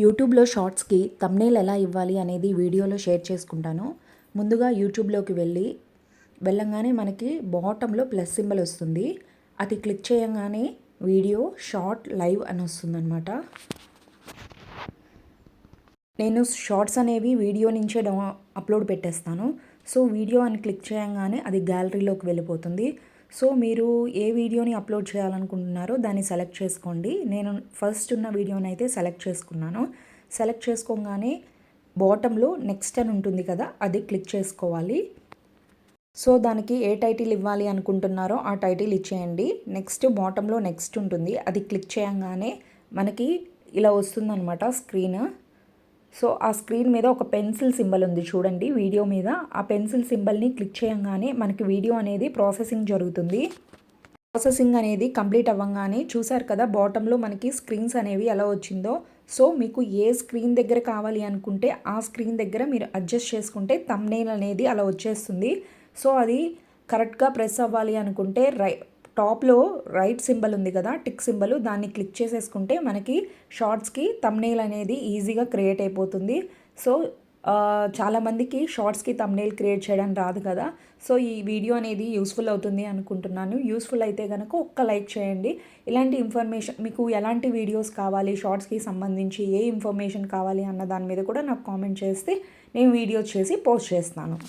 యూట్యూబ్లో షార్ట్స్కి థంబ్నెయిల్ ఎలా ఇవ్వాలి అనేది వీడియోలో షేర్ చేసుకుంటాను. ముందుగా యూట్యూబ్లోకి వెళ్ళంగానే మనకి బాటంలో ప్లస్ సింబల్ వస్తుంది. అది క్లిక్ చేయంగానే వీడియో షార్ట్ లైవ్ అని వస్తుందన్నమాట. నేను షార్ట్స్ అనేవి వీడియో నుంచే అప్లోడ్ పెట్టేస్తాను. సో వీడియో అని క్లిక్ చేయంగానే అది గ్యాలరీలోకి వెళ్ళిపోతుంది. సో మీరు ఏ వీడియోని అప్లోడ్ చేయాలనుకుంటున్నారో దాన్ని సెలెక్ట్ చేసుకోండి. నేను ఫస్ట్ ఉన్న వీడియోని అయితే సెలెక్ట్ చేసుకున్నాను. సెలెక్ట్ చేసుకోగానే బాటంలో నెక్స్ట్ అని ఉంటుంది కదా, అది క్లిక్ చేసుకోవాలి. సో దానికి ఏ టైటిల్ ఇవ్వాలి అనుకుంటున్నారో ఆ టైటిల్ ఇచ్చేయండి. నెక్స్ట్ బాటంలో నెక్స్ట్ ఉంటుంది, అది క్లిక్ చేయగానే మనకి ఇలా వస్తుందన్నమాట స్క్రీన్. సో ఆ స్క్రీన్ మీద ఒక పెన్సిల్ సింబల్ ఉంది చూడండి వీడియో మీద. ఆ పెన్సిల్ సింబల్ని క్లిక్ చేయగానే మనకి వీడియో అనేది ప్రాసెసింగ్ జరుగుతుంది. ప్రాసెసింగ్ అనేది కంప్లీట్ అవ్వగానే చూసారు కదా బాటంలో మనకి స్క్రీన్స్ అనేవి ఎలా వచ్చిందో. సో మీకు ఏ స్క్రీన్ దగ్గర కావాలి అనుకుంటే ఆ స్క్రీన్ దగ్గర మీరు అడ్జస్ట్ చేసుకుంటే థంబ్నెయిల్ అనేది అలా వచ్చేస్తుంది. సో అది కరెక్ట్గా ప్రెస్ అవ్వాలి అనుకుంటే టాప్లో రైట్ సింబల్ ఉంది కదా, టిక్ సింబల్, దాన్ని క్లిక్ చేసేసుకుంటే మనకి షార్ట్స్కి థంబ్నెయిల్ అనేది ఈజీగా క్రియేట్ అయిపోతుంది. సో చాలామందికి షార్ట్స్కి థంబ్నెయిల్ క్రియేట్ చేయడం రాదు కదా. సో ఈ వీడియో అనేది యూస్ఫుల్ అవుతుంది అనుకుంటున్నాను. యూస్ఫుల్ అయితే కనుక ఒక్క లైక్ చేయండి. ఇలాంటి ఇన్ఫర్మేషన్ మీకు ఎలాంటి వీడియోస్ కావాలి, షార్ట్స్కి సంబంధించి ఏ ఇన్ఫర్మేషన్ కావాలి అన్న దాని మీద కూడా నాకు కామెంట్ చేస్తే నేను వీడియోస్ చేసి పోస్ట్ చేస్తాను.